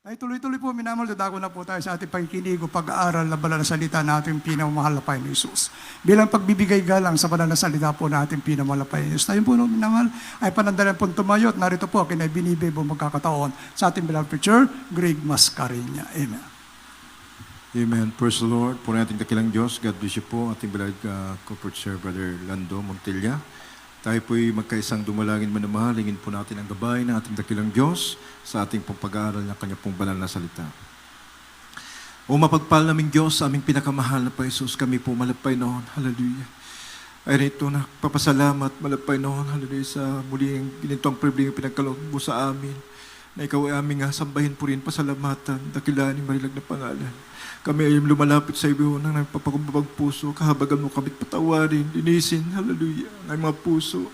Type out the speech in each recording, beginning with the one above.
Ay tuloy-tuloy po, minamahal, dadako na po tayo sa ating pakikinig o pag-aaral na banal na salita na ating pinamahal na Panginoon Hesus. Bilang pagbibigay galang sa banal na salita po na ating pinamahal na Panginoon Hesus. Tayo po, minamahal, ay panandalan po tumayo at narito po, kinabinibig po magkakataon sa ating beloved preacher, Greg Mascariña. Amen. Amen. Praise the Lord. Po nating dakilang Diyos. God bless you po. Ating beloved corporate chair, Brother Lando Montilla. Tayo po'y magkaisang dumalangin manamahal. Hingin po natin ang gabay ng ating dakilang Diyos sa ating pong pag-aaral ng Kanya pong banal na salita. O mapagpal naming Diyos, aming pinakamahal na pa Jesus, kami po malapay noon. Hallelujah. Ay rito na papasalamat, malapay noon. Hallelujah. Sa muling ginitong pribileyo pinagkaloob mo sa amin. Na ikaw ay aming sambahin po rin, pasalamatan, dakilanin, marilag na pangalan. Kami ay lumalapit sa iyo ng nagpapakumbabang puso, kahabagan mo kami patawarin, linisin, hallelujah, ng mga puso.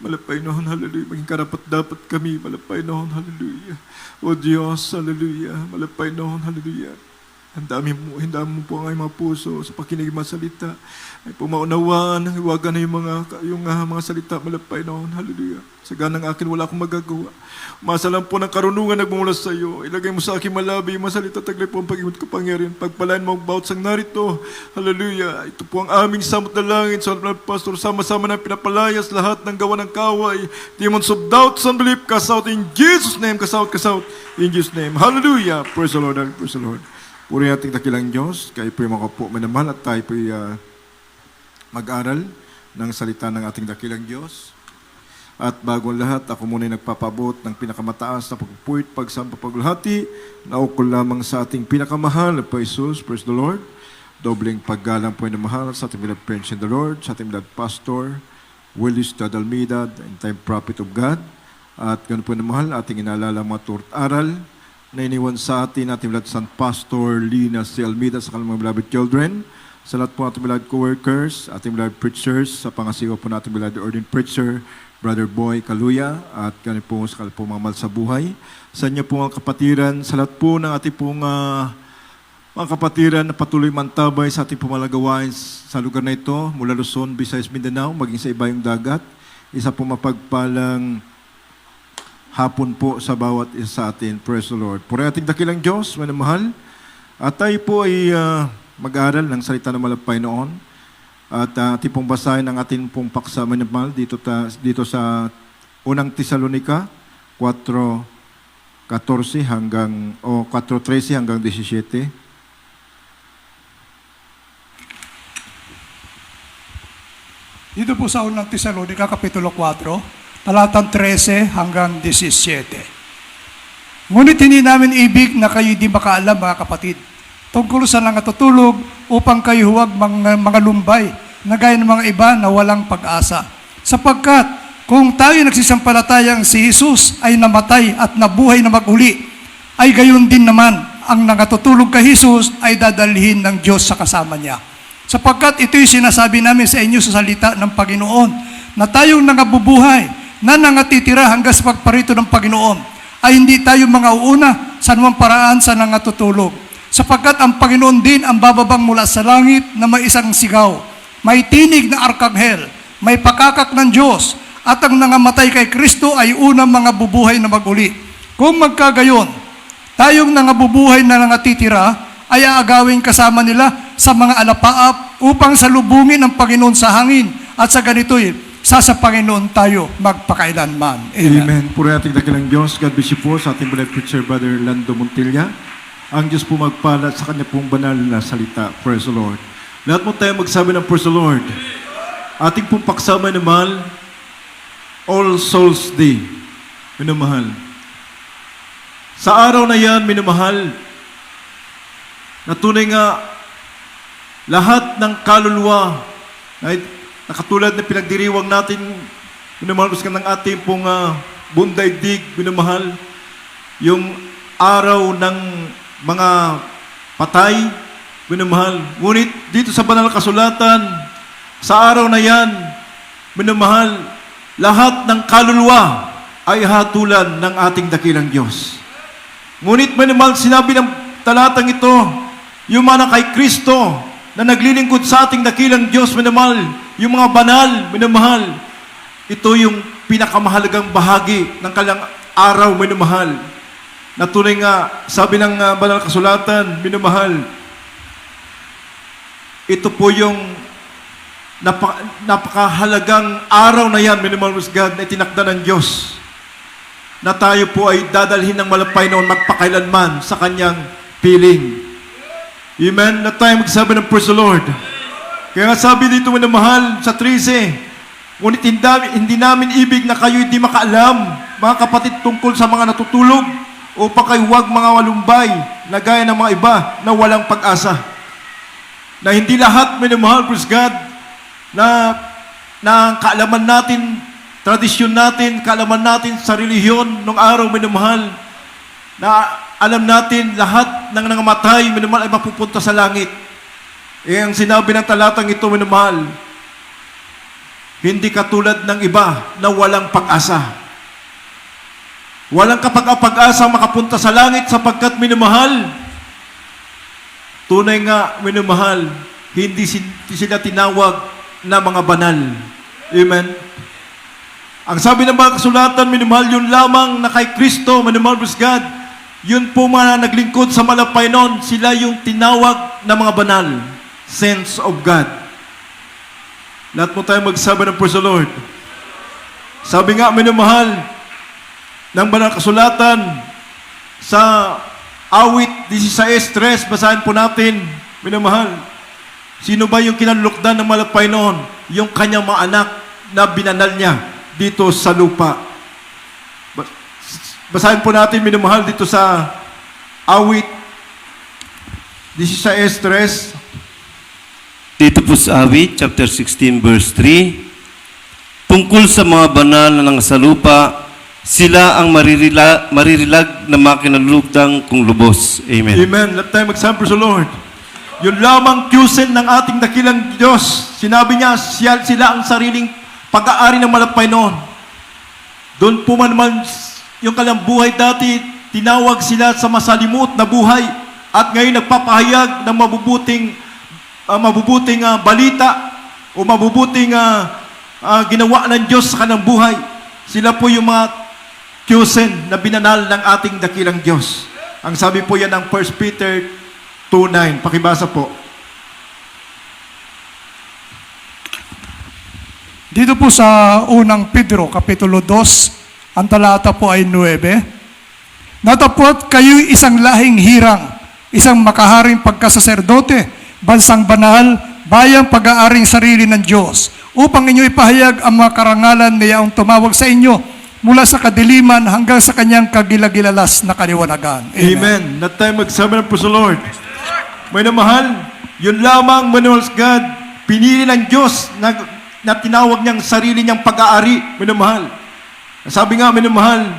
Malapay noon, hallelujah, maging karapat dapat kami, malapay noon, hallelujah. O Diyos, hallelujah, malapay noon, hallelujah. Handa mo po ang mga puso sa pakinig mga salita. Ay pumaunawaan, iwagan na yung mga salita, malapay noon, hallelujah. Sa ganang akin, wala akong magagawa. Umasa lang po ng karunungan nagmumula sa iyo. Ilagay mo sa aking malabi, mga salita, taglay po ang pag-iwat kapangyarihan. Pagpalain mo ang bawat sang narito. Hallelujah. Ito po ang aming samot na langit sa Pastor. Sama-sama na pinapalayas lahat ng gawa ng kaway. Demons of doubt, unbelief, cast out in Jesus' name. Cast out in Jesus' name. Hallelujah. Praise the Lord. Praise the Lord. Puri nating dakilang Diyos. Kayo po'y makapo manamahal at tayo po'y mag-aral ng salita ng ating dakilang Diyos. At bago ang lahat, ako muna nagpapabot ng pinakamataas na pagpupuit, pagsampapaglahati, na ukol lamang sa ating pinakamahal na po Jesus, praise the Lord. Dobleng paggalang po na mahal sa ating beloved friends in the Lord, sa ating beloved Pastor, Willis Tadalmida, and time prophet of God. At ganun po na mahal, ating inaalala mga turt aral na iniwan sa ating beloved San Pastor Lina C. Almeida sa kanilang mga beloved children. Sa lahat po ating beloved co-workers, ating beloved preachers, sa pangasiwa po natin beloved ordained preacher, Brother Boy Kaluya, at ganun po sa mga mahal sa buhay. Sa inyo po ang kapatiran, sa lahat po ng ating pong mga kapatiran na patuloy mantabay sa ating pumalagawain sa lugar na ito, mula Luzon, Visayas, Mindanao, maging sa ibayong dagat. Isa po mapagpalang hapon po sa bawat isa sa atin. Praise the Lord. Puri ating dakilang Diyos, manamahal. At tayo po ay mag-aaral ng salita ng malapay noon. At ating pong basahin ang ating pong paksa manamahal dito sa unang Tesalonica 4:14 hanggang 4:13 hanggang 17. Dito po sa unang Tesalonica, Kapitulo 4, talatang 13 hanggang 17. Ngunit hindi namin ibig na kayo di makaalam, mga kapatid, tungkol sa nangatutulog upang kayo huwag mga lumbay na gaya ng mga iba na walang pag-asa. Sapagkat kung tayo nagsisampalatayang si Jesus ay namatay at nabuhay na mag-uli, ay gayon din naman ang nangatutulog kay Jesus ay dadalhin ng Diyos sa kasama niya. Sapagkat ito'y sinasabi namin sa inyo sa salita ng Panginoon, na tayong nangabubuhay, na nangatitira hanggang sa pagparito ng Panginoon, ay hindi tayo mga uuna sa anumang paraan sa nangatutulog. Sapagkat ang Panginoon din ang bababang mula sa langit na may isang sigaw, may tinig na arkanghel, may pakakak ng Diyos, at ang nangamatay kay Kristo ay unang mga bubuhay na mag-uli. Kung magkagayon, tayong nangabubuhay na nangatitira, ay aagawin kasama nila sa mga alapaap upang salubungin ang Panginoon sa hangin, at sa ganito'y sa Panginoon tayo magpakailanman. Amen. Amen. Puri ating dakilang Diyos. God bless you po sa ating beloved preacher, Brother Lando Montilla. Ang Diyos po magpala sa kanya pong banal na salita. Praise the Lord. Lahat mo tayo magsabi ng praise the Lord. Ating pong paksama na mahal, All Souls Day. Minamahal. Sa araw na yan, minamahal, na tunay nga lahat ng kaluluwa na katulad na pinagdiriwang natin, minamahal ng ating pong bundaigdig, minamahal, yung araw ng mga patay, minamahal. Ngunit dito sa banal kasulatan, sa araw na yan, minamahal, lahat ng kaluluwa ay hatulan ng ating dakilang Diyos. Ngunit minamahal, sinabi ng talatang ito, yung mga kay Kristo na naglilingkod sa ating dakilang Diyos, minamahal, yung mga banal, minamahal, ito yung pinakamahalagang bahagi ng kanilang araw, minamahal. na tunay nga, sabi ng banal na kasulatan, minamahal, ito po yung napakahalagang araw na yan, minamahal God, na itinakda ng Diyos, na tayo po ay dadalhin ng malapay noon magpakailanman sa kanyang piling. Amen? Na tayo magsabi ng praise the Lord. Kaya nga sabi dito, minamahal, sa 13, ngunit hindi namin ibig na kayo hindi makaalam, mga kapatid, tungkol sa mga natutulog, upang kayo huwag mga walumbay, na gaya ng mga iba na walang pag-asa. Na hindi lahat, minamahal, praise God, na kaalaman natin, tradisyon natin, kaalaman natin sa relihiyon nung araw, minamahal, na alam natin lahat ng nangamatay, minamahal, ay mapupunta sa langit. Eh, ang sinabi ng talatang ito, minamahal, hindi katulad ng iba na walang pag-asa. Walang kapag-asa makapunta sa langit sapagkat, minamahal, tunay nga, minamahal, hindi sila tinawag na mga banal. Amen? Ang sabi ng mga kasulatan, minamahal, yun lamang na kay Kristo, minamahal, praise God, yun po mga naglingkod sa malapay noon, sila yung tinawag na mga banal, saints of God. Lahat mo tayo magsabi ng praise the Lord. Sabi nga, minamahal, ng banal kasulatan sa awit 16:3, basahin po natin, minamahal. Sino ba yung kinalulukdan ng malapay noon? Yung kanyang mga anak na binanal niya dito sa lupa. Basahin po natin, minamahal, dito sa awit 16:3. Dito po sa awit, chapter 16, verse 3, tungkol sa mga banal na nangasalupa, sila ang maririlag na mga kinalulugdang kung lubos. Amen. Amen. Let tayo magsabi, praise the Lord. Yun lamang kyusen ng ating dakilang Diyos. Sinabi niya, sila ang sariling pag-aari ng malapay noon. Doon po man yung kanilang buhay dati, tinawag sila sa masalimut na buhay. At ngayon nagpapahayag ng mabubuting balita o mabubuting ginawa ng Diyos sa kanilang buhay. Sila po yung mga kyusen na binanal ng ating dakilang Diyos. Ang sabi po yan ng 1 Peter 2:9. Pakibasa po. Dito po sa unang Pedro, Kapitulo 2, ang talata po ay 9. Natapot kayo'y isang lahing hirang, isang makaharing pagkasaserdote, bansang banal, bayang pag-aaring sarili ng Diyos, upang inyo ipahayag ang mga karangalan niya ang tumawag sa inyo mula sa kadiliman hanggang sa kanyang kagilagilalas na kaliwanagan. Amen. That time magsabi ng praise the Lord. May namahal, yun lamang, minamahal God, pinili ng Diyos na tinawag niyang sarili niyang pag-aari, minamahal. Sabi nga, minamahal,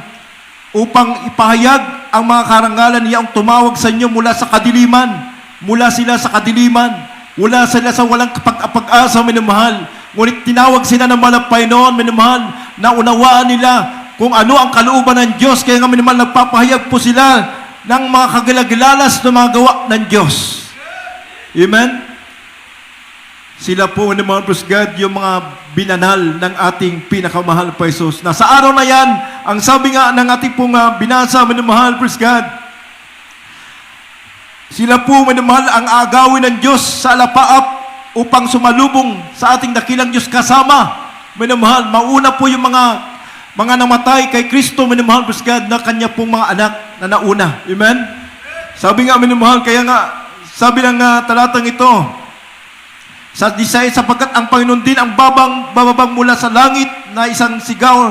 upang ipahayag ang mga karangalan niya ang tumawag sa inyo mula sa kadiliman, mula sila sa kadiliman, mula sila sa walang pag-asa, minamahal. Ngunit tinawag sila ng malapay noon, minamahal, na unawaan nila kung ano ang kalooban ng Diyos. Kaya nga, minamahal, nagpapahayag po sila ng mga kagilagilalas na mga gawa ng Diyos. Amen? Sila po, minamahal, praise God, yung mga binanal ng ating pinakamahal pa Jesus. Na sa araw na yan, ang sabi nga ng ating pong binasa, minamahal, praise God, sila po, minamahal, ang agawin ng Diyos sa alapaap upang sumalubong sa ating dakilang Diyos kasama. Minamahal, mauna po yung mga namatay kay Kristo, minamahal, praise God, na kanya pong mga anak na nauna. Amen? Sabi nga, minamahal, kaya nga, sabi ng talatang ito, sa 16, sapagkat ang Panginoon din ang bababang mula sa langit na isang sigaw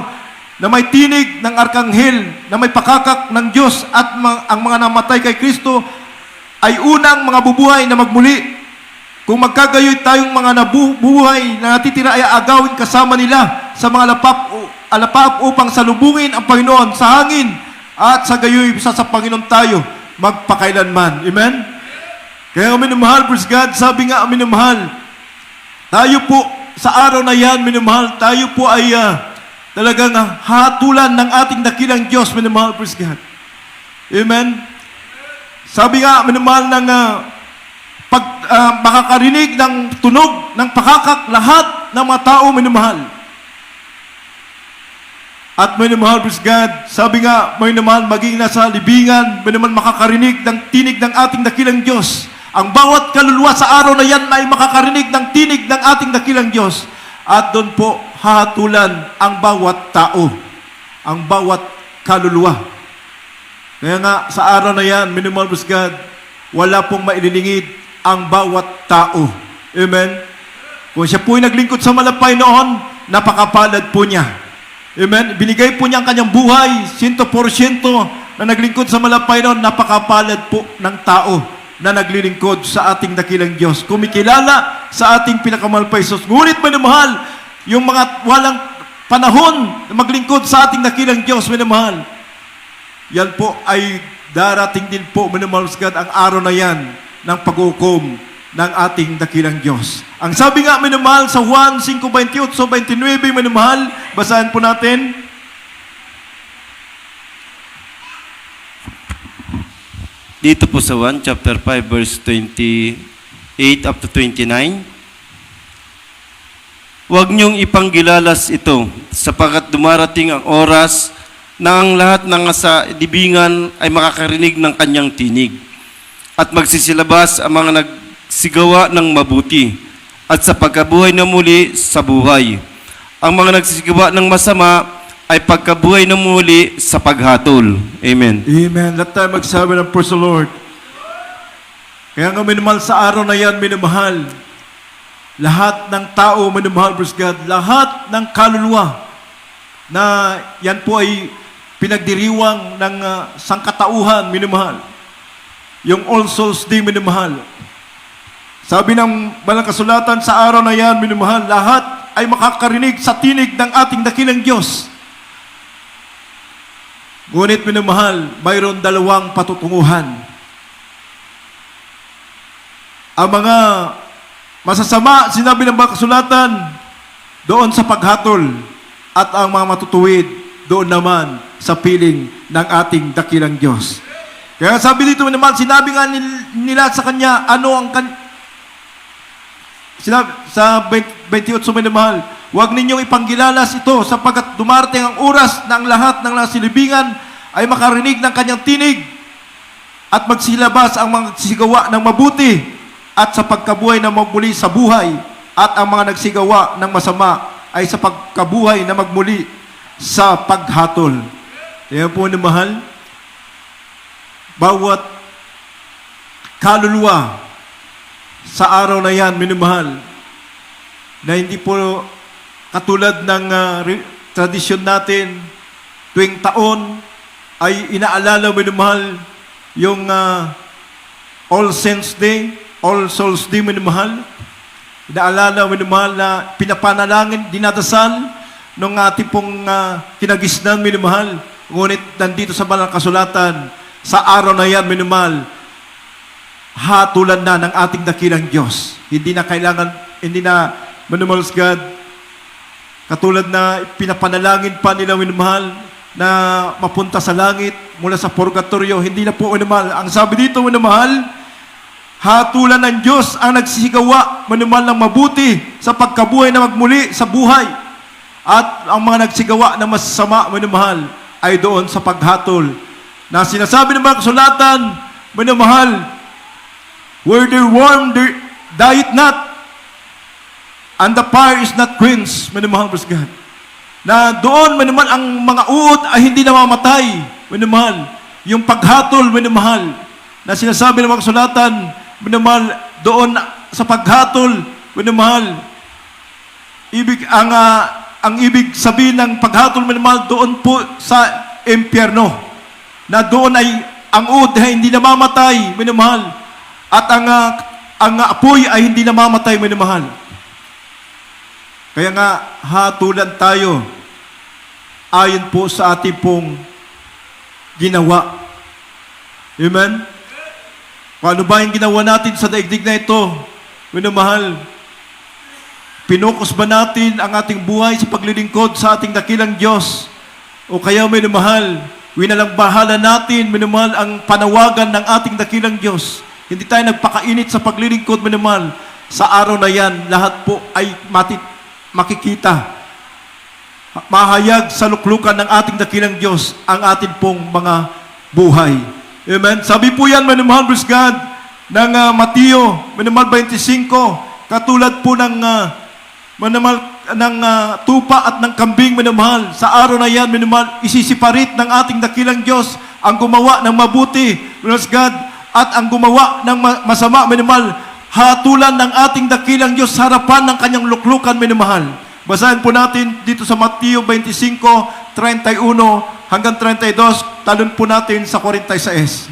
na may tinig ng arkanghel, na may pakakak ng Diyos, at ang mga namatay kay Kristo ay unang mga bubuhay na magmuli. Kung magkagayoy tayong mga nabubuhay na natitira ay agawin kasama nila sa mga alapap upang salubungin ang Panginoon sa hangin, at sa gayoy sa Panginoon tayo magpakailanman. Amen? Kaya minamahal, praise God, sabi nga, minamahal, tayo po sa araw na yan, minamahal, tayo po ay talagang hatulan ng ating dakilang Diyos, minamahal, praise God. Amen? Sabi nga, minamahal, ng makakarinig ng tunog, ng pakakak, lahat ng mga tao, minamahal. At minamahal, praise God, sabi nga, minamahal, maging nasa libingan, minamahal makakarinig ng tinig ng ating dakilang Diyos. Ang bawat kaluluwa sa araw na yan ay makakarinig ng tinig ng ating dakilang Diyos. At doon po hahatulan ang bawat tao, ang bawat kaluluwa. Kaya nga, sa araw na yan, minamahal, praise God, wala pong maililingid ang bawat tao. Amen? Kung siya po'y naglingkod sa malapay noon, napakapalad po niya. Amen? Binigay po niya ang kanyang buhay, 100% na naglingkod sa malapay noon, napakapalad po ng tao na naglilingkod sa ating dakilang Diyos. Kumikilala sa ating pinakamalpay Sus. Ngunit minamahal, yung mga walang panahon na maglingkod sa ating dakilang Diyos, minamahal, yan po ay darating din po, minamahal God, ang araw na yan ng pag-uukom ng ating dakilang Diyos. Ang sabi nga, minamahal, sa Juan 5:28-29, minamahal, basahan po natin. Dito po sa 1, chapter 5, verse 28 up to 29. Huwag niyong ipanggilalas ito, sapagkat dumarating ang oras na ang lahat ng nasa libingan ay makakarinig ng kanyang tinig. At magsisilabas ang mga nagsigawa ng mabuti, at sa pagkabuhay na muli sa buhay. Ang mga nagsigawa ng masama ay pagkabuhay na muli sa paghatol. Amen. Amen. Let tayo magsabi ng praise the Lord. Kaya nga minamahal, sa araw na yan, minamahal, lahat ng tao, minamahal, praise God, lahat ng kaluluwa na yan po ay pinagdiriwang ng sangkatauhan, minamahal. Yung All Souls Day, minamahal. Sabi ng Banal Kasulatan, sa araw na yan, minamahal, lahat ay makakarinig sa tinig ng ating dakilang Diyos. Ngunit, minamahal, mayroon dalawang patutunguhan. Ang mga masasama, sinabi ng Banal Kasulatan, doon sa paghatol, at ang mga matutuwid, doon naman sa piling ng ating dakilang Diyos. Kaya sabi dito naman, sinabi nga nila sa kanya, ano ang sinabi, sa 28 minamahal, huwag ninyong ipanggilalas ito sapagkat dumarating ang oras na ang lahat ng nasilibingan ay makarinig ng kanyang tinig at magsilabas ang mga nagsigawa ng mabuti at sa pagkabuhay na magmuli sa buhay at ang mga nagsigawa ng masama ay sa pagkabuhay na magmuli sa paghatol. Kaya po minamahal, bawat kaluluwa sa araw na yan, minamahal, na hindi po katulad ng tradisyon natin, tuwing taon ay inaalala, minamahal, yung All Saints Day, All Souls Day, minamahal. Inaalala, minamahal, na pinapanalangin, dinadasal nung ating pong kinagisnan, minamahal. Ngunit nandito sa Banal Kasulatan, sa araw na yan, minamahal, hatulan na ng ating dakilang Diyos. Hindi na kailangan, hindi na, minamahal God, katulad na pinapanalangin pa nila, minamahal, na mapunta sa langit mula sa purgatorio, hindi na po, minamahal. Ang sabi dito, minamahal, hatulan ng Diyos ang nagsisigawa, minamahal, ng mabuti sa pagkabuhay na magmuli sa buhay. At ang mga nagsigawa na masama, minamahal, ay doon sa paghatol. Na sinasabi ng mga kasulatan, minamahal, where their worm dieth not, and the fire is not quenched, minamahal, praise God. Na doon, minamahal, ang mga uod ay hindi namamatay, minamahal. Yung paghatol, minamahal, na sinasabi ng mga kasulatan, minamahal, doon sa paghatol, minamahal, ang ibig sabihin ng paghatol, minamahal, doon po sa impyerno, na doon ay ang uod ay hindi namamatay, minamahal, at ang apoy ay hindi namamatay, minamahal. Kaya nga, hatulan tayo ayon po sa ating pong ginawa. Amen? Paano ba yung ginawa natin sa daigdig na ito? Minamahal, pinokos ba natin ang ating buhay sa paglilingkod sa ating dakilang Diyos? O kaya, minamahal, winalangbahala natin, minamahal, ang panawagan ng ating dakilang Diyos? Hindi tayo nagpakainit sa paglilingkod, minamahal. Sa araw na yan, lahat po ay makikita. mahayag sa luklukan ng ating dakilang Diyos ang atin pong mga buhay. Amen. Sabi po yan, minamahal, praise God, ng Mateo, minamahal 25, katulad po ng minamahal ng tupa at ng kambing, minamahal. Sa araw na yan, minamahal, isisiparit ng ating dakilang Diyos ang gumawa ng mabuti, praise God, at ang gumawa ng masama, minamahal, hatulan ng ating dakilang Diyos sa harapan ng kanyang luklukan, minamahal. Basahin po natin dito sa Mateo 25, 31 hanggang 32, talon po natin sa 46.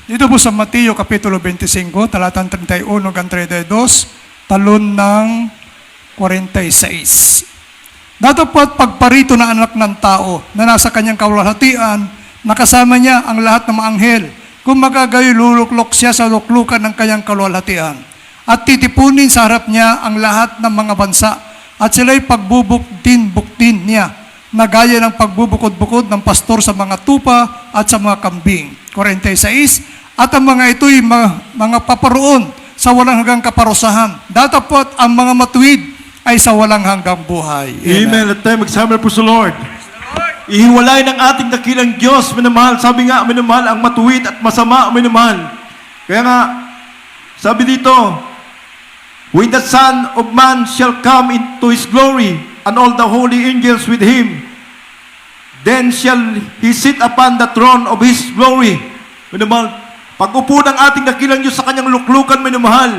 Dito po sa Mateo Kapitulo 25, talatang 31 hanggang 32, talon ng 46. Datapot pagparito ng anak ng tao na nasa kanyang kaluwalhatian, nakasama niya ang lahat ng mga anghel, kung magagayo luluklok siya sa luklukan ng kanyang kaluwalhatian. At titipunin sa harap niya ang lahat ng mga bansa, at sila'y pagbubuktin niya, na gaya ng pagbubukod-bukod ng pastor sa mga tupa at sa mga kambing. 46, at ang mga ito'y mga paparoon sa walang hanggang kaparusahan. Datapot ang mga matuwid ay sa walang hanggang buhay. Amen. Let tayo magsama po sa Lord. Ihiwalay ng ating dakilang Diyos, minamahal. Sabi nga, minamahal, ang matuwid at masama, minamahal. Kaya nga, sabi dito, when the Son of Man shall come into His glory, and all the holy angels with Him, then shall He sit upon the throne of His glory. Minamahal, pag-upo ng ating dakilang Diyos sa kanyang luklukan, minamahal,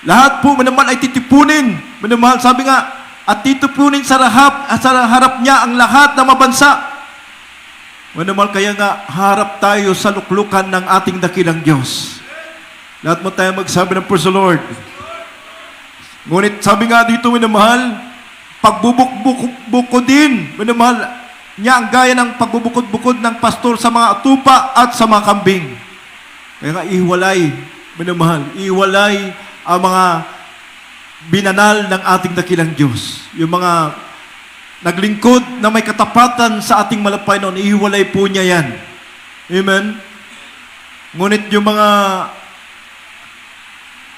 lahat po, minamahal, ay titipunin. Minamahal, sabi nga, at titipunin sa harap niya ang lahat ng mabansa. Minamahal, kaya nga, harap tayo sa luklukan ng ating dakilang Diyos. Lahat mo tayo magsabi ng praise the Lord. Ngunit sabi nga dito, minamahal, pagbubukod-bukod minamahal, niya ang gaya ng pagbubukod-bukod ng pastor sa mga tupa at sa mga kambing. Kaya nga, ihiwalay, minamahal, ihiwalay ang mga binanal ng ating dakilang Diyos. Yung mga naglingkod na may katapatan sa ating malapay noon, ihiwalay po niya yan. Amen? Ngunit yung mga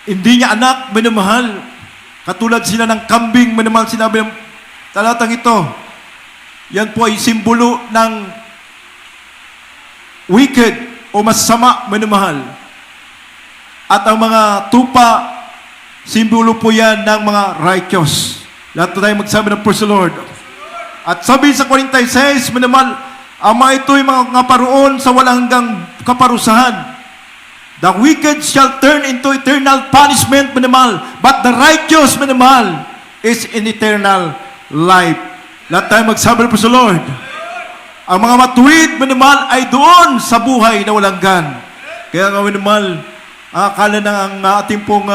hindi niya anak, minamahal, katulad sila ng kambing, minamahal, sinabi ng talatang ito, yan po ay simbolo ng wicked o masama, minamahal. At ang mga tupa, simbolo po yan ng mga righteous. Lahat tayo magsabi ng praise the Lord. At sabi sa 46, minamahal, ang mga ito'y mga kaparoon sa walang hanggang kaparusahan. The wicked shall turn into eternal punishment, minamahal, but the righteous, minamahal, is in eternal life. Lahat tayo magsabi ng praise the Lord. Ang mga matuwid, minamahal, ay doon sa buhay na walang gan. Kaya nga, minamahal, akala na ang ating pong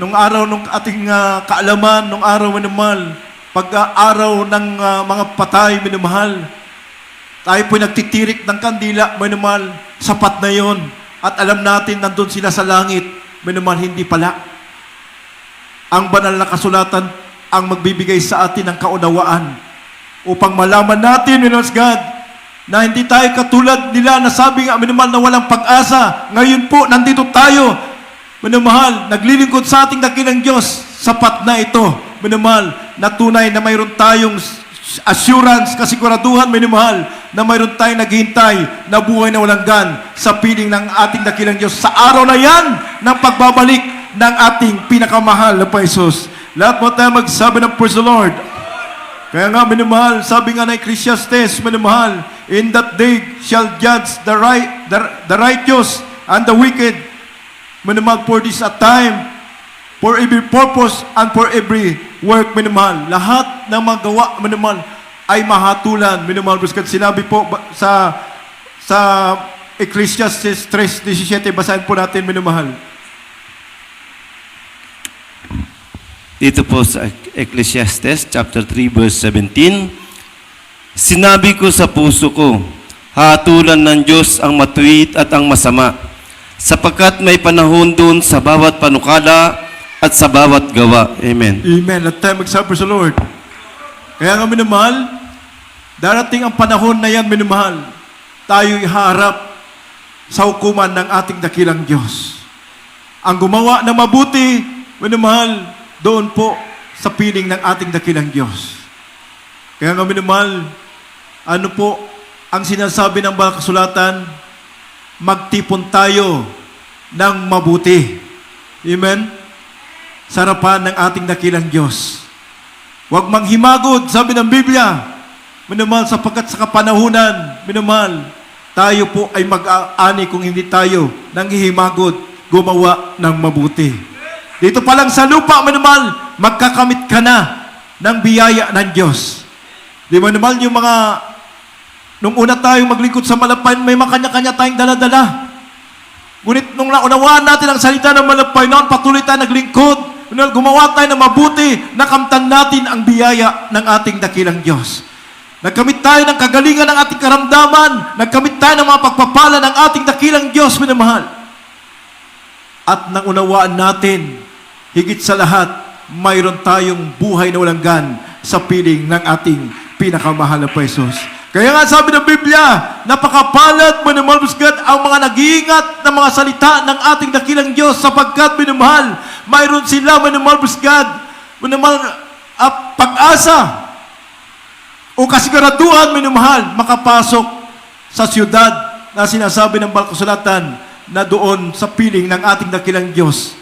nung araw, nung ating kaalaman, nung araw, minamahal, pag-araw ng mga patay, minamahal, tayo po nagtitirik ng kandila, minamahal, sapat na yon. At alam natin, nandun sila sa langit, minamahal, hindi pala. Ang banal na kasulatan ang magbibigay sa atin ng kaunawaan upang malaman natin, minamahal God, na hindi tayo katulad nila na sabi nga, minamahal, na walang pag-asa. Ngayon po, nandito tayo, minamahal, naglilingkod sa ating dakilang Diyos, sapat na ito, minamahal, na tunay na mayroon tayong assurance, kasiguraduhan, minamahal, na mayroon tayong naghihintay na buhay na walang gan sa piling ng ating dakilang Diyos sa araw na yan ng pagbabalik ng ating pinakamahal na Paisos. Lahat mo tayo magsabi ng praise the Lord. Kaya nga, minamahal, sabi nga na Ecclesiastes, minamahal, in that day shall judge the righteous and the wicked. Minamahal, for this a time, for every purpose and for every work, minamahal. Lahat ng magawa, minamahal, ay mahatulan, minamahal. Sinabi po sa Ecclesiastes 3:17, basahin po natin, minamahal. Dito po sa Ecclesiastes chapter 3 verse 17, sinabi ko sa puso ko, hatulan ng Diyos ang matuwid at ang masama, sapagkat may panahon doon sa bawat panukala at sa bawat gawa. Amen. Amen. Let tayo magsabi sa Lord. Kaya nga, minamahal, darating ang panahon na yan, minamahal, tayo'y harap sa hukuman ng ating dakilang Diyos. ang gumawa ng mabuti, minamahal, doon po sa piling ng ating dakilang Diyos. Kaya nga minamahal, ano po ang sinasabi ng banal na kasulatan? Magtipon tayo ng mabuti. Amen? Sa harapan ng ating dakilang Diyos. Huwag manghimagod, sabi ng Biblia. Minamahal, sapagkat sa kapanahunan, minamahal, tayo po ay mag-aani kung hindi tayo nanghihimagod, gumawa ng mabuti. Dito pa lang sa lupa, minamahal, magkakamit ka na ng biyaya ng Diyos. Di ba naman yung mga, nung una tayong maglingkod sa Malapay, may makanya-kanya tayong dala-dala. Ngunit nung naunawaan natin ang salita ng Malapay noon, patuloy tayo naglingkod, gumawa tayo ng mabuti, nakamtan natin ang biyaya ng ating dakilang Diyos. Nagkamit tayo ng kagalingan ng ating karamdaman, nagkamit tayo ng mga pagpapala ng ating dakilang Diyos, minamahal. At naunawaan natin, higit sa lahat, mayroon tayong buhay na walang gan sa piling ng ating pinakamahal na Pesos. Kaya nga sabi ng Biblia, napakapalad, minamahal God, ang mga nag-iingat ng mga salita ng ating dakilang Diyos sapagkat, minamahal, mayroon sila, minamahal God, minamahal, pag-asa o kasiguraduhan, minamahal, makapasok sa siyudad na sinasabi ng banal na kasulatan na doon sa piling ng ating dakilang Diyos.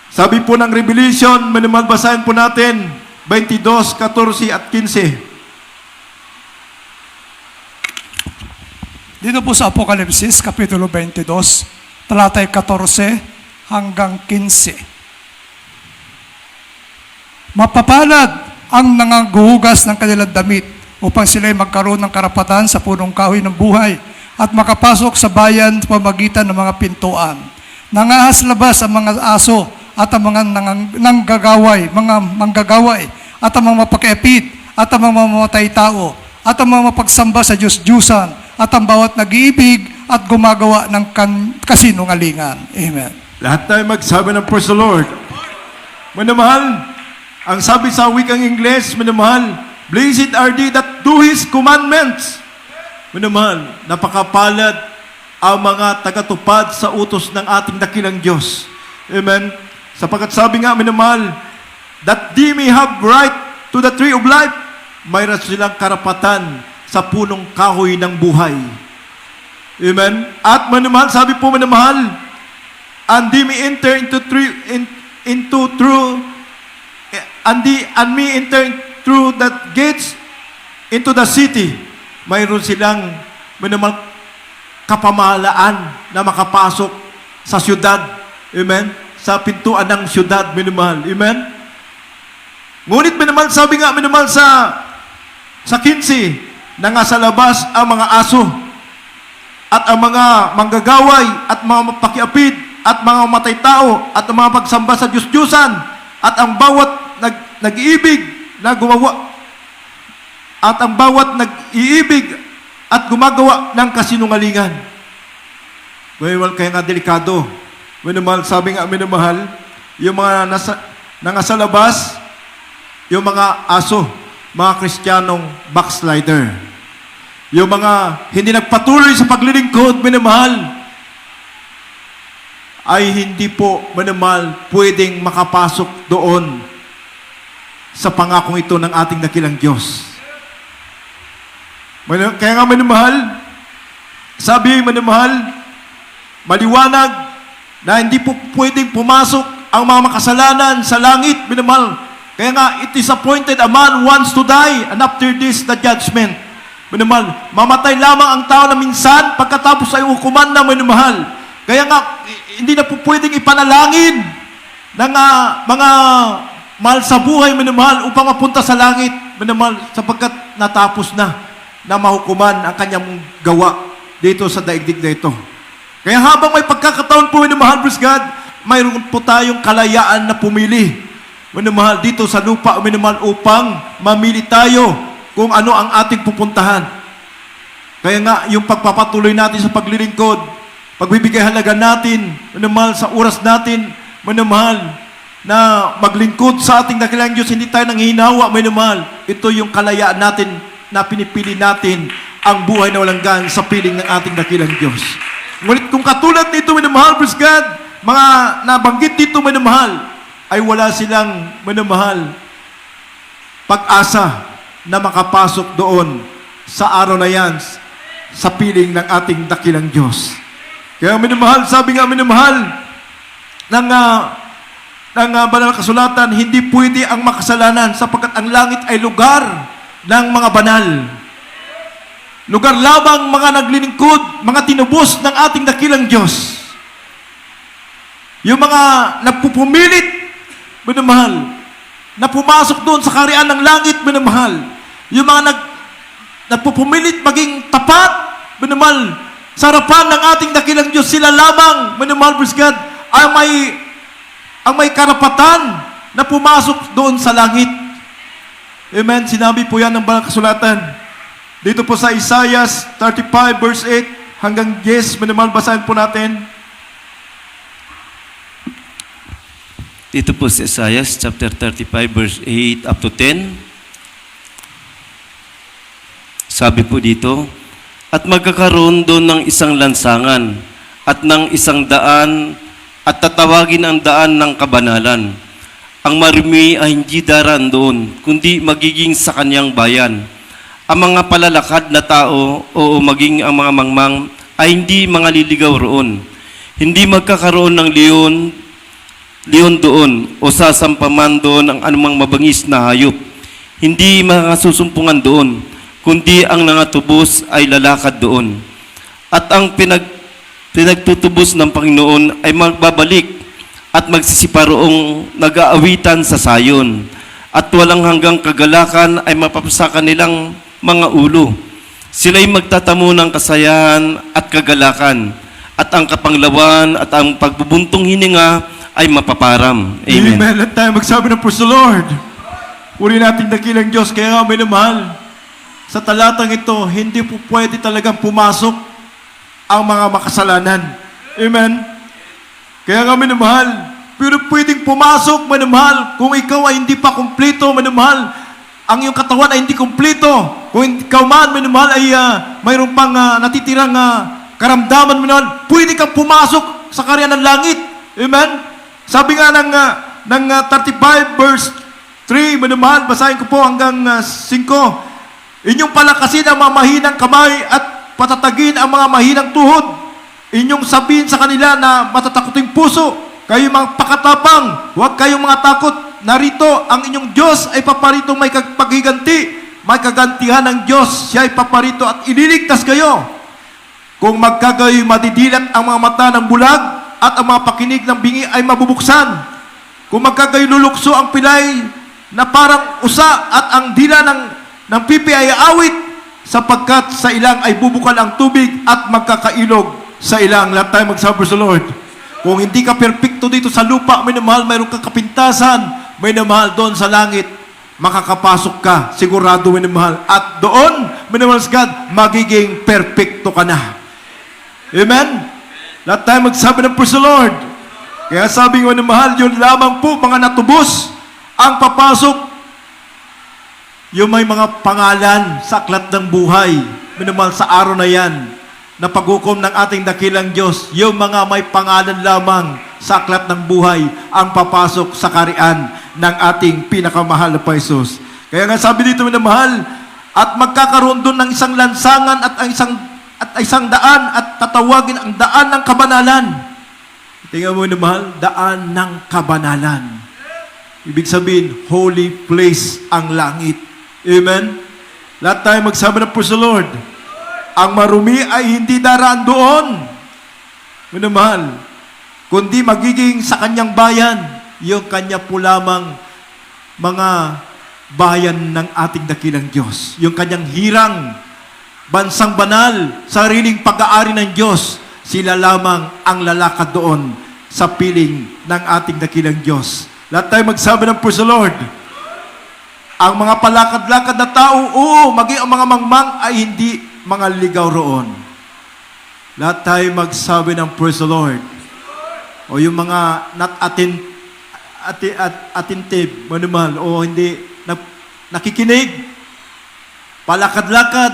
Sabi po ng Revelation, minamahal, basahin po natin, 22, 14 at 15. Dito po sa Apokalipsis, Kapitulo 22, talatay 14 hanggang 15. Mapapalad ang nangaguhugas ng kanilang damit upang sila'y magkaroon ng karapatan sa punong kahoy ng buhay at makapasok sa bayan sa pamagitan ng mga pintuan. Nangahas labas ang mga aso at ang mga mga manggagaway at ang mga mapakiapid at ang mga mamamatay tao at ang mga mapagsamba sa Diyos-Diyusan at ang bawat nag-iibig at gumagawa ng kasinungalingan. Amen. Lahat tayo magsabi ng praise the Lord. Minamahal, ang sabi sa wikang Ingles, minamahal, blessed are they that do His commandments. Minamahal, napakapalad ang mga tagatupad sa utos ng ating dakilang Diyos. Amen. Sapagkat sabi nga, minamahal, that they may have right to the tree of life, mayroon silang karapatan sa punong kahoy ng buhay. Amen. At minamahal, sabi po minamahal, and they may enter into true and me enter through that gates into the city. Mayroon silang minamahal kapamahalaan na makapasok sa syudad. Amen. Sa pintuan ng syudad, minamahal. Amen. Ngunit minamahal, sabi nga minamahal sa 15, na nga sa labas ang mga aso at ang mga manggagaway at mga mapakiapid at mga matay tao at ang mga pagsamba sa Diyos-Diyusan at ang bawat nag-iibig na gumawa at ang bawat nag-iibig at gumagawa ng kasinungalingan. Well, kaya nga delikado. Minamahal, sabi nga minamahal, yung mga nasa labas, yung mga aso, mga Kristiyanong backslider. Yung mga hindi nagpatuloy sa paglilingkod, minamahal, ay hindi po, minamahal, pwedeng makapasok doon sa pangakong ito ng ating dakilang Diyos. Kaya nga, minamahal, sabi, minamahal, maliwanag na hindi po pwedeng pumasok ang mga makasalanan sa langit, minamahal. Kaya nga, it is appointed a man wants to die, and after this, the judgment. Minamahal, mamatay lamang ang tao na minsan, pagkatapos ay hukuman na, minamahal. Kaya nga, hindi na po pwedeng ipanalangin ng mga mahal sa buhay, minamahal, upang mapunta sa langit, minamahal, sapagkat natapos na mahukuman ang kanyang gawa dito sa daigdig na ito. Kaya habang may pagkakataon po, minamahal, praise God, mayroon po tayong kalayaan na pumili. Minamahal, dito sa lupa, minamahal, upang mamili tayo kung ano ang ating pupuntahan. Kaya nga, yung pagpapatuloy natin sa paglilingkod, pagbibigay halaga natin, minamahal, sa oras natin, minamahal, na maglingkod sa ating dakilang Diyos, hindi tayo nanghihinawa, minamahal. Ito yung kalayaan natin na pinipili natin ang buhay na walang gan sa piling ng ating dakilang Diyos. Ngunit kung katulad nito, minamahal, praise God, mga nabanggit dito, minamahal, ay wala silang, minamahal, pag-asa na makapasok doon sa araw na yan, sa piling ng ating dakilang Diyos. Kaya minamahal, sabi nga minamahal, ng banal na kasulatan, hindi pwede ang makasalanan sapagkat ang langit ay lugar ng mga banal. Lugar lamang mga naglilingkod, mga tinubos ng ating dakilang Diyos. Yung mga nagpupumilit, minamahal, na pumasok doon sa kaharian ng langit, minamahal. Yung mga nagpupumilit maging tapat, minamahal, sa harapan ng ating dakilang Diyos, sila lamang, minamahal, praise God, ang may karapatan na pumasok doon sa langit. Amen. Sinabi po yan ng banal na kasulatan. Dito po sa Isaiah 35 verse 8 hanggang 10, minamahal, basahin po natin. Dito po sa Isaiah chapter 35 verse 8 up to 10. Sabi po dito, at magkakaroon doon ng isang lansangan at ng isang daan at tatawagin ang daan ng kabanalan. Ang marumi ay hindi daraan doon, kundi magiging sa kanyang bayan. Ang mga palalakad na tao o maging ang mga mangmang ay hindi mga liligaw roon. Hindi magkakaroon ng leon doon o sasampaman doon ang anumang mabangis na hayop. Hindi mga susumpungan doon, kundi ang nangatubos ay lalakad doon. At ang pinagtutubos ng Panginoon ay magbabalik at magsisiparoong nag-aawitan sa sayon. At walang hanggang kagalakan ay mapapasakan nilang mga ulo. Sila'y magtatamo ng kasayahan at kagalakan, at ang kapanglawan at ang pagbubuntong hininga ay mapaparam. Amen. Amen. Let tayo magsabi ng praise the Lord. Uri nating dakilang Diyos, kaya nga minamahal, sa talatang ito, hindi po pwede talagang pumasok ang mga makasalanan. Amen. Kaya nga minamahal, pero pwedeng pumasok, minamahal, kung ikaw ay hindi pa kumpleto, minamahal, ang iyong katawan ay hindi kumpleto. Kung ikaw man, minamahal, ay mayroon pang natitirang karamdaman, minamahal, pwede kang pumasok sa kaharian ng langit. Amen. Sabi nga ng 35 verse 3, minamahal, basahin ko po hanggang 5. Inyong palakasin ang mga mahinang kamay at patatagin ang mga mahinang tuhod. Inyong sabihin sa kanila na matatakuting puso, kayo mga pakatapang, huwag kayong mga takot. Narito, ang inyong Diyos ay paparito may paghiganti. May kagantihan ng Diyos, siya ay paparito at ililigtas kayo. Kung magkagayoy madidilat ang mga mata ng bulag at ang mga pakinig ng bingi ay mabubuksan. Kung magkagayoy lulukso ang pilay na parang usa at ang dila ng pipi ay awit, sapagkat sa ilang ay bubukal ang tubig at magkakailog sa ilang. Lahat tayo magsabi sa Lord. Kung hindi ka perpekto dito sa lupa, minamahal, mayroon kang kapintasan, minamahal, doon sa langit, makakapasok ka, sigurado, minamahal. At doon, minamahal sa God, magiging perpekto ka na. Amen? Lahat tayo magsabi ng praise the Lord. Kaya sabi ko, minamahal, yun lamang po, mga natubos, ang papasok, yung may mga pangalan sa aklat ng buhay, minamahal, sa araw na yan, na paghukom ng ating dakilang Diyos, yung mga may pangalan lamang sa aklat ng buhay ang papasok sa kaharian ng ating pinakamahal na Jesus. Kaya nga sabi dito, minamahal, at magkakaroon doon ng isang lansangan at isang daan at tatawagin ang daan ng kabanalan. Tingnan mo, minamahal, daan ng kabanalan. Ibig sabihin, holy place ang langit. Amen? Lahat tayo magsabi ng praise the Lord. Ang marumi ay hindi daraan doon, minamahal, kundi magiging sa kanyang bayan, yung kanya po lamang mga bayan ng ating dakilang Diyos. Yung kanyang hirang, bansang banal, sariling pag-aari ng Diyos, sila lamang ang lalakad doon sa piling ng ating dakilang Diyos. Lahat tayo magsabi ng praise the Lord. Ang mga palakad-lakad na tao, oo, maging ang mga mangmang ay hindi mga ligaw roon. Lahat tayo magsabi ng praise the Lord. O yung mga not attentive, manumal, o hindi nakikinig, palakad-lakad,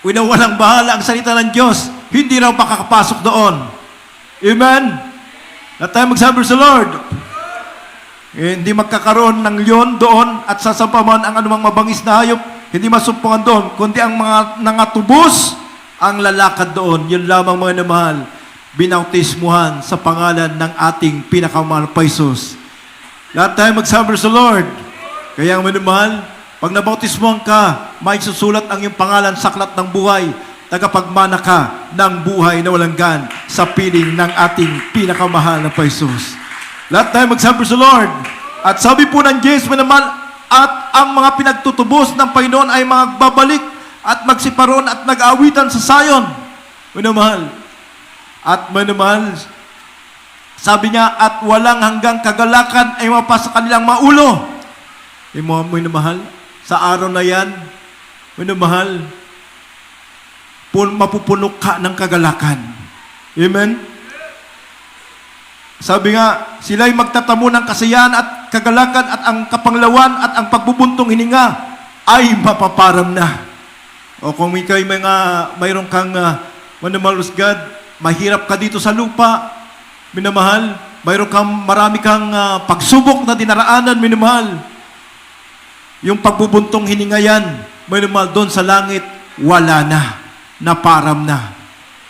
walang bahala ang salita ng Diyos, hindi raw makakapasok doon. Amen? Lahat tayo magsabi sa Lord. Hindi magkakaroon ng leon doon at sasampaman ang anumang mabangis na hayop, hindi masumpungan doon, kundi ang mga nangatubos ang lalakad doon. Yun lamang mga namahal, binautismuhan sa pangalan ng ating pinakamahal pa Jesus. Lahat tayo magsabi sa Lord. Kaya mga namahal, pag nabautismuhan ka, may susulat ang iyong pangalan sa aklat ng buhay. Tagapagmana ka ng buhay na walang gan sa piling ng ating pinakamahal na pa Jesus. Lahat tayo magsabi sa Lord. At sabi po ng Diyos, manamahal, at ang mga pinagtutubos ng Panginoon ay magbabalik at magsiparon at mag-aawitan sa Zion. Manamahal. At manamahal, sabi niya, at walang hanggang kagalakan ay mapasa kanilang maulo. Manamahal, sa araw na yan, manamahal, mapupuno ka ng kagalakan. Amen? Sabi nga, sila'y magtatamo ng kasiyahan at kagalakan at ang kapanglawan at ang pagbubuntong hininga ay mapaparam na. O kung mayroon kang manamalos God, mahirap ka dito sa lupa, minamahal, marami kang pagsubok na dinaraanan, minamahal. Yung pagbubuntong hininga yan, minamahal, doon sa langit, wala na. Naparam na.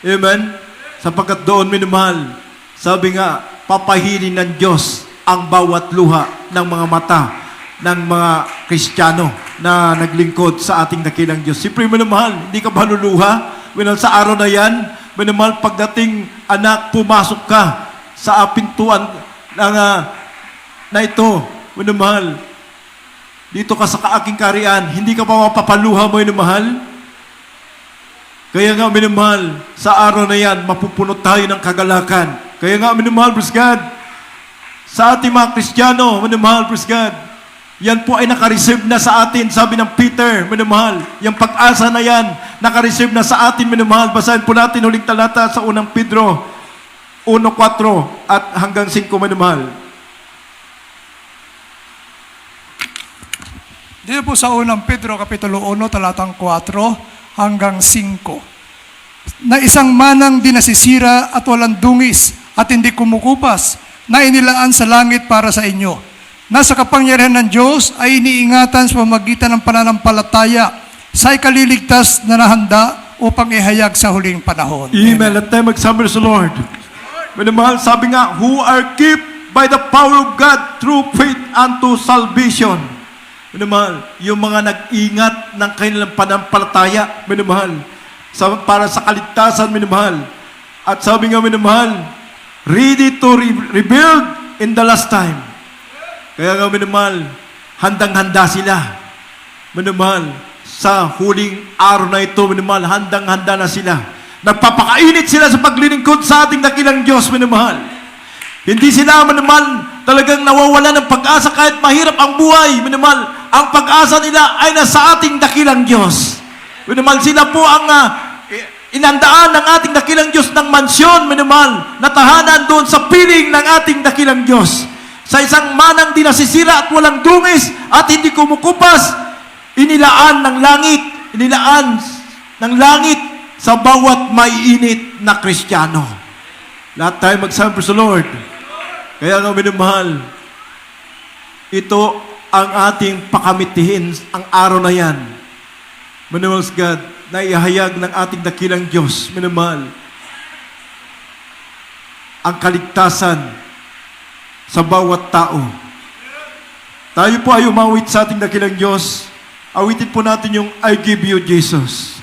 Amen? Sapagkat doon, minamahal, sabi nga, papahilin ng Diyos ang bawat luha ng mga mata ng mga Kristiyano na naglingkod sa ating dakilang Diyos. Siyempre, minamahal, hindi ka maluluha. Minamahal, sa araw na yan, minamahal, pagdating anak, pumasok ka sa pintuan na ito, minamahal, dito ka sa kaaking karian, hindi ka pa mapapaluha mo, minamahal. Kaya nga, minamahal, sa araw na yan, mapupuno tayo ng kagalakan. Kaya nga, minamahal, praise God, sa ating mga Kristiyano, minamahal, praise God, yan po ay nakareceive na sa atin, sabi ng Peter, minamahal, yung pag-asa na yan, nakareceive na sa atin, minamahal. Basahin po natin huling talata sa unang Pedro 1:4 at hanggang 5, minamahal. Dito po sa unang Pedro, Kapitulo 1, talatang 4 hanggang 5. Na isang manang di nasisira at walang dungis at hindi kumukupas, na inilaan sa langit para sa inyo. Nasa kapangyarihan ng Diyos ay iniingatan sa pamamagitan ng pananampalataya sa ikaliligtas na nahanda upang ihayag sa huling panahon. Amen. Let tayo magsabi sa Lord. Minamahal, sabi nga, who are kept by the power of God through faith unto salvation. Minamahal, yung mga nag-ingat ng kanilang pananampalataya, minamahal, para sa kaligtasan, minamahal. At sabi nga, minamahal, ready to rebuild in the last time. Kaya nga, minamahal, handang-handa sila. Minamahal, sa huling araw na ito, minamahal, handang-handa na sila. Nagpapakainit sila sa paglilingkod sa ating dakilang Diyos, minamahal. Hindi sila, minamahal, talagang nawawala ng pag-asa kahit mahirap ang buhay, minamahal. Ang pag-asa nila ay nasa ating dakilang Diyos. Minamahal, sila po ang inandaan ng ating dakilang Diyos ng mansyon, minamahal, na tahanan doon sa piling ng ating dakilang Diyos. Sa isang manang di nasisira at walang dungis at hindi kumukupas, inilaan ng langit sa bawat maiinit na Kristiyano. Lahat tayo magsabi sa Lord. Kaya nga, minamahal, ito ang ating pakamitihin ang araw na yan. Minamahal God, na ihayag ng ating dakilang Diyos, minamahal, ang kaligtasan sa bawat tao. Tayo po ay umawit sa ating dakilang Diyos. Awitin po natin yung I give you Jesus.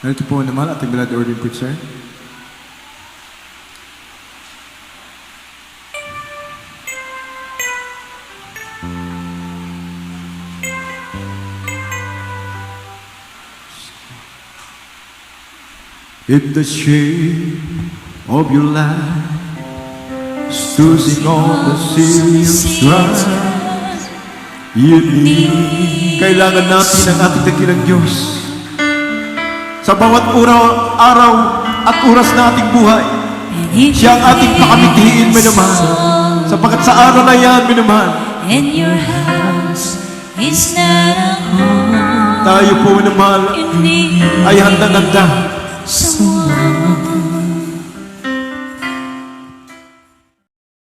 Ito po naman ating blood ordained preacher. In the shade of your light, stoozing on the serious ground, kailangan natin ang ating dakilang Diyos. Sa bawat araw at oras na ating buhay, siya ang ating pakamitihin, minamahal. Sapagkat sa araw na yan, minamahal, and your house is not a home. tayo po, minamahal, You need ay handang-handa someone